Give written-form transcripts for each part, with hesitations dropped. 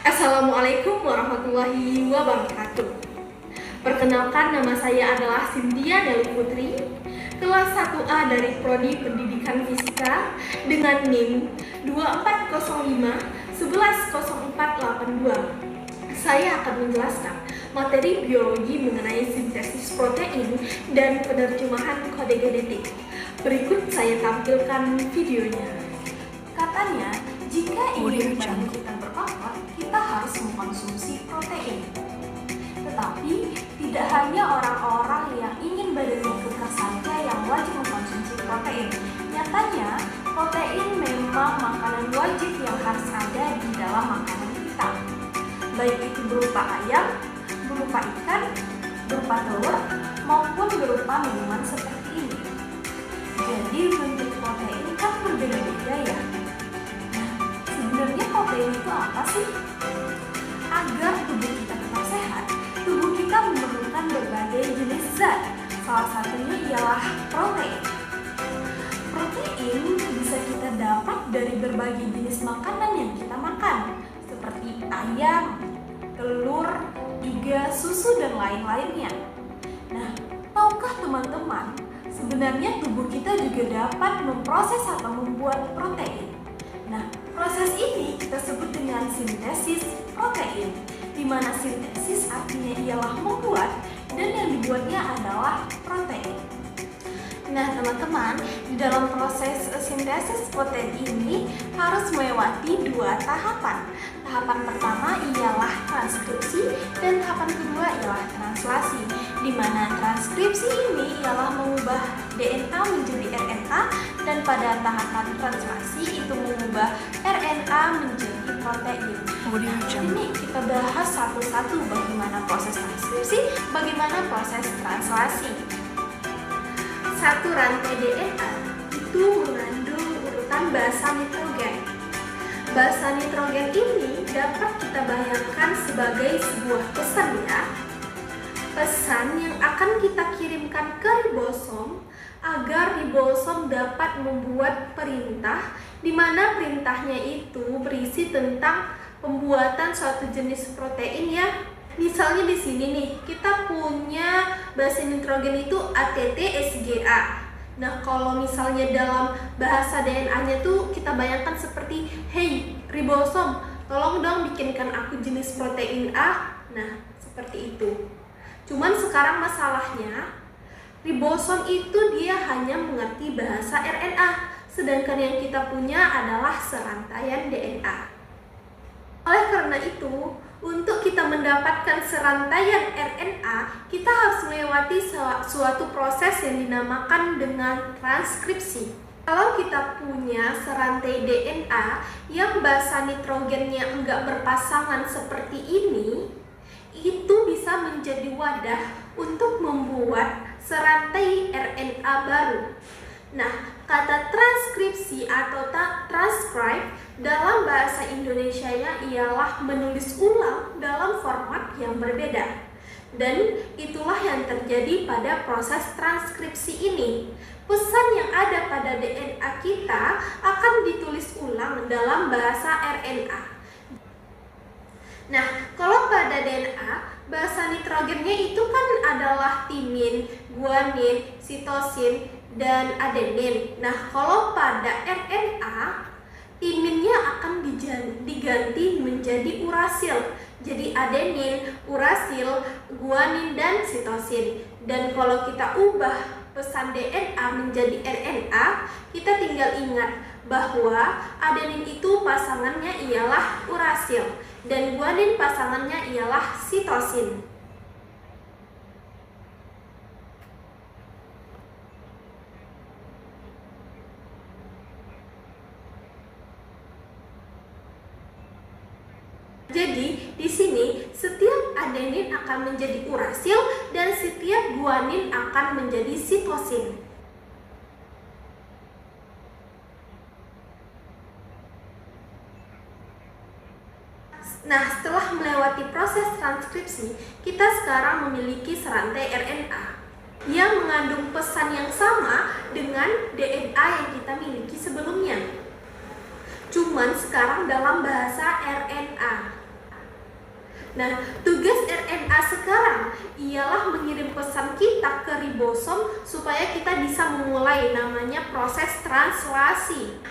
Assalamualaikum warahmatullahi wabarakatuh. Perkenalkan, nama saya adalah Cynthia Dewi Putri, kelas 1A dari Prodi Pendidikan Fisika dengan NIM 2405110482. Saya akan menjelaskan materi biologi mengenai sintesis protein dan penerjemahan kode genetik. Berikut saya tampilkan videonya. Katanya, jika ingin badan kita berotot, kita harus mengkonsumsi protein. Tetapi, tidak hanya orang-orang yang ingin badannya kekar saja yang wajib mengkonsumsi protein. Nyatanya, protein memang makanan wajib yang harus ada di dalam makanan kita. Baik itu berupa ayam, berupa ikan, berupa telur, maupun berupa minuman seperti ini. Jadi, bentuk protein kan berbeda-beda ya. Sebenarnya protein itu apa sih? Agar tubuh kita tetap sehat, tubuh kita memerlukan berbagai jenis zat. Salah satunya ialah protein. Protein bisa kita dapat dari berbagai jenis makanan yang kita makan, seperti ayam, telur, juga susu dan lain-lainnya. Nah, tahukah teman-teman, sebenarnya tubuh kita juga dapat memproses atau membuat protein. Nah, proses ini kita sebut dengan sintesis protein, di mana sintesis artinya ialah membuat dan yang dibuatnya adalah protein. Nah, teman-teman, di dalam proses sintesis protein ini harus melewati dua tahapan. Tahapan pertama ialah transkripsi dan tahapan kedua ialah translasi, di mana transkripsi ini ialah mengubah DNA menjadi RNA dan pada tahapan translasi itu mengubah RNA menjadi protein. Ini kita bahas satu-satu bagaimana proses transkripsi, bagaimana proses translasi. Satu rantai DNA itu mengandung urutan basa nitrogen. Basa nitrogen ini dapat kita bayangkan sebagai sebuah pesan ya. Pesan yang akan kita kirimkan ke ribosom agar ribosom dapat membuat perintah, di mana perintahnya itu berisi tentang pembuatan suatu jenis protein ya. Misalnya di sini nih, kita punya basa nitrogen itu ATT-SGA. Nah, kalau misalnya dalam bahasa DNA-nya tuh kita bayangkan seperti, "Hey, ribosom, tolong dong bikinkan aku jenis protein A." Nah, seperti itu. Cuman sekarang masalahnya, ribosom itu dia hanya mengerti bahasa RNA, sedangkan yang kita punya adalah serantaian DNA. Oleh karena itu, untuk kita mendapatkan serantaian RNA, kita harus melewati suatu proses yang dinamakan dengan transkripsi. Kalau kita punya serantai DNA yang basa nitrogennya enggak berpasangan seperti ini, itu bisa menjadi wadah untuk membuat serantai RNA baru. Nah, kata transkripsi atau transcribe dalam bahasa Indonesianya ialah menulis ulang dalam format yang berbeda. Dan itulah yang terjadi pada proses transkripsi ini. Pesan yang ada pada DNA kita akan ditulis ulang dalam bahasa RNA. Nah, kalau pada DNA, basa nitrogennya itu kan adalah timin, guanin, sitosin, dan adenin. Nah, kalau pada RNA, timinnya akan diganti menjadi urasil. Jadi adenin, urasil, guanin, dan sitosin. Dan kalau kita ubah pesan DNA menjadi RNA, kita tinggal ingat bahwa adenin itu pasangannya ialah urasil dan guanin pasangannya ialah sitosin. Jadi, di sini setiap adenin akan menjadi urasil dan setiap guanin akan menjadi sitosin. Nah, setelah melewati proses transkripsi, kita sekarang memiliki serantai RNA yang mengandung pesan yang sama dengan DNA yang kita miliki sebelumnya. Cuman sekarang dalam bahasa RNA. Nah, tugas RNA sekarang ialah mengirim pesan kita ke ribosom supaya kita bisa memulai namanya proses translasi.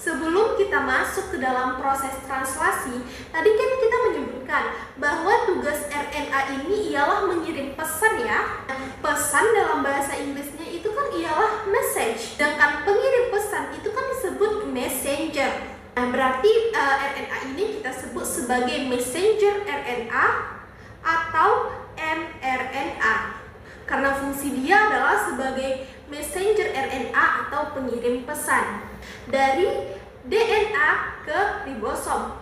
Sebelum kita masuk ke dalam proses translasi, tadi kan kita menyebutkan bahwa tugas RNA ini ialah mengirim pesan ya. Pesan dalam bahasa Inggrisnya itu kan ialah message, sedangkan pengirim pesan itu kan disebut messenger. Nah, berarti RNA ini kita sebut sebagai messenger RNA atau mRNA karena fungsi dia adalah sebagai messenger RNA atau pengirim pesan dari DNA ke ribosom.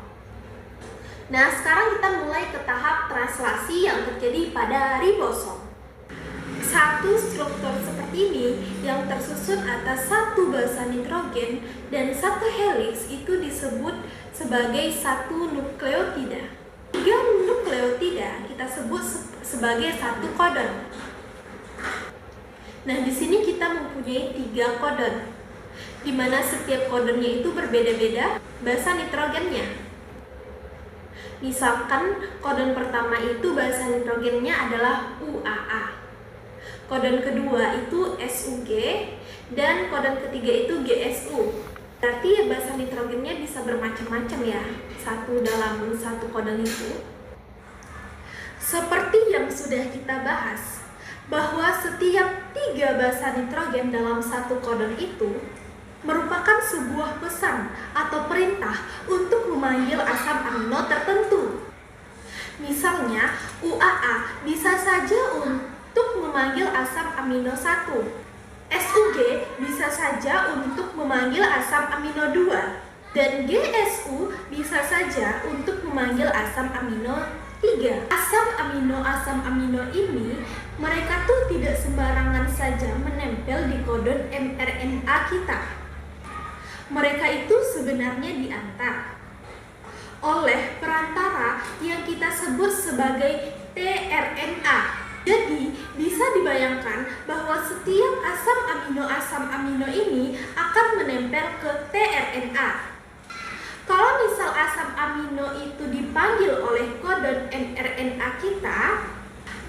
Nah, sekarang kita mulai ke tahap translasi yang terjadi pada ribosom. Satu struktur seperti ini yang tersusun atas satu basa nitrogen dan satu helix itu disebut sebagai satu nukleotida. 3 nukleotida kita sebut sebagai satu kodon. Nah, di sini kita mempunyai 3 kodon, di mana setiap kodonnya itu berbeda-beda basa nitrogennya. Misalkan kodon pertama itu basa nitrogennya adalah UAA. Kodon kedua itu SUG dan kodon ketiga itu GSU. Berarti basa nitrogennya bisa bermacam-macam ya, satu dalam satu kodon itu. Seperti yang sudah kita bahas, bahwa setiap 3 basa nitrogen dalam satu kodon itu merupakan sebuah pesan atau perintah untuk memanggil asam amino tertentu. Misalnya, UAA bisa saja untuk memanggil asam amino 1. SUG bisa saja untuk memanggil asam amino 2. Dan GSU bisa saja untuk memanggil asam amino 3. Asam amino ini mereka tuh tidak sembarangan saja menempel di kodon mRNA kita. Mereka itu sebenarnya diantar oleh perantara yang kita sebut sebagai tRNA. Jadi, bisa dibayangkan bahwa setiap asam amino ini akan menempel ke tRNA. Kalau misal asam amino itu dipanggil oleh kodon mRNA kita,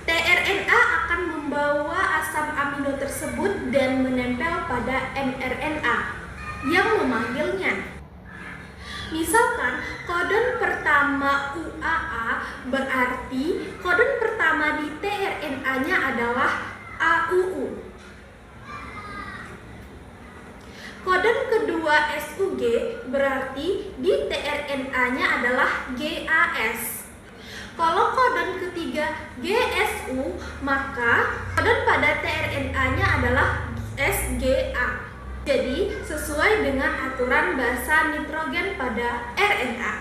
tRNA akan membawa asam amino tersebut dan menempel pada mRNA yang memanggilnya. Misalkan kodon pertama UAA berarti kodon pertama di tRNA-nya adalah AUU. Kodon kedua SUG berarti di tRNA-nya adalah GAS. Kalau kodon ketiga GSU, maka kodon pada tRNA-nya adalah SGA. Jadi, sesuai dengan aturan basa nitrogen pada RNA.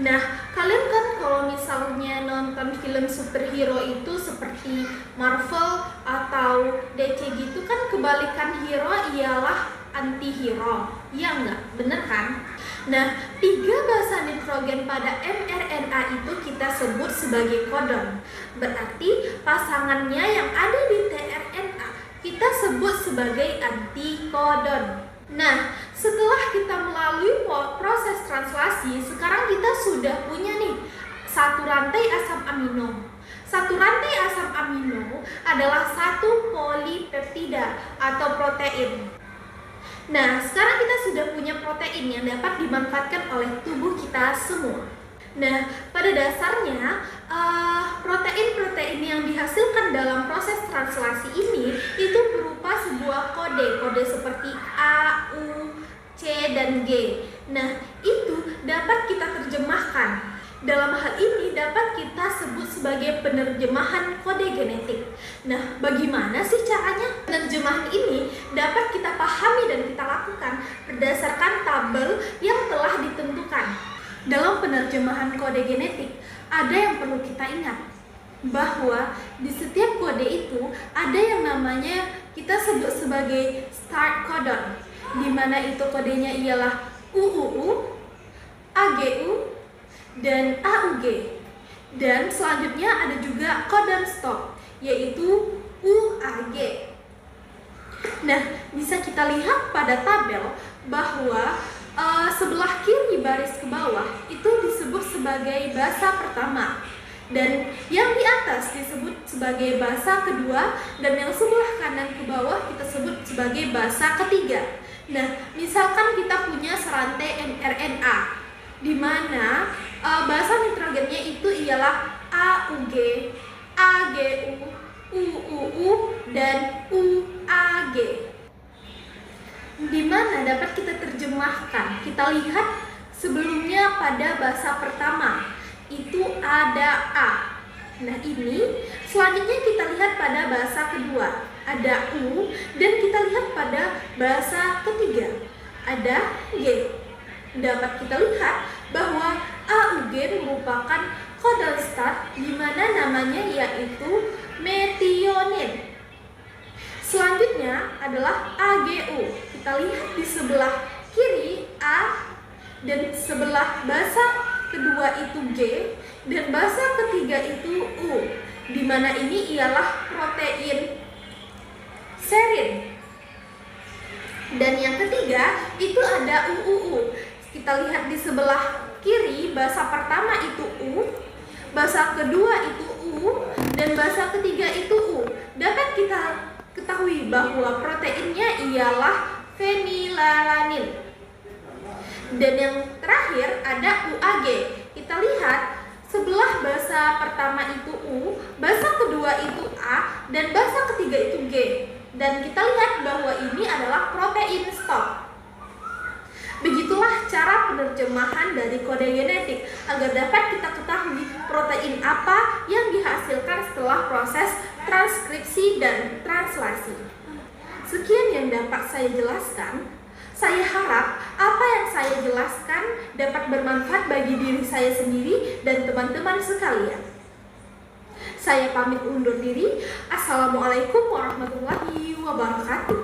Nah, kalian kan kalau misalnya nonton film superhero itu seperti Marvel atau DC gitu kan kebalikan hero ialah anti-hero. Ya enggak? Bener kan? Nah, 3 basa nitrogen pada mRNA itu kita sebut sebagai kodon. Berarti pasangannya yang ada di tRNA kita sebut sebagai antikodon. Nah, setelah kita melalui proses translasi, sekarang kita sudah punya nih satu rantai asam amino. Satu rantai asam amino adalah satu polipeptida atau protein. Nah, sekarang kita sudah punya protein yang dapat dimanfaatkan oleh tubuh kita semua. Nah, pada dasarnya protein-protein yang dihasilkan dalam proses translasi ini itu berupa sebuah kode seperti A, U, C, dan G. Nah, itu dapat kita terjemahkan. Dalam hal ini dapat kita sebut sebagai penerjemahan kode genetik. Nah, bagaimana sih caranya? Penerjemahan ini dapat kita pahami dan kita lakukan berdasarkan tabel yang telah ditentukan. Dalam penerjemahan kode genetik, ada yang perlu kita ingat, bahwa di setiap kode itu ada yang namanya kita sebut sebagai start codon, di mana itu kodenya ialah UUU, AGU, dan AUG. Dan selanjutnya ada juga codon stop, yaitu UAG. Nah, bisa kita lihat pada tabel bahwa sebelah kiri baris ke bawah itu disebut sebagai basa pertama, Dan yang di atas disebut sebagai basa kedua, dan yang sebelah kanan ke bawah kita sebut sebagai basa ketiga. Nah, misalkan kita punya serantai mRNA, di mana basa nitrogennya itu ialah AUG, AGU, UUU, dan UAG. Di mana dapat kita terjemahkan? Kita lihat sebelumnya pada basa pertama itu ada A. Nah, ini selanjutnya kita lihat pada bahasa kedua ada U, dan kita lihat pada bahasa ketiga ada G. Dapat kita lihat bahwa AUG merupakan codon start di mana namanya yaitu metionin. Selanjutnya adalah AGU. Kita lihat di sebelah kiri A, dan sebelah basa kedua itu G, dan basa ketiga itu U, di mana ini ialah protein serin. Dan yang ketiga itu ada UUU. Kita lihat di sebelah kiri, basa pertama itu U, basa kedua itu U, dan basa ketiga itu U. Dapat kita ketahui bahwa proteinnya ialah fenilalanin. Dan yang terakhir ada UAG. Kita lihat sebelah basa pertama itu U, basa kedua itu A, dan basa ketiga itu G. Dan kita lihat bahwa ini adalah protein stop. Begitulah cara penerjemahan dari kode genetik agar dapat kita ketahui protein apa yang dihasilkan setelah proses transkripsi dan translasi. Sekian yang dapat saya jelaskan. Saya harap apa yang saya jelaskan dapat bermanfaat bagi diri saya sendiri dan teman-teman sekalian. Saya pamit undur diri. Assalamualaikum warahmatullahi wabarakatuh.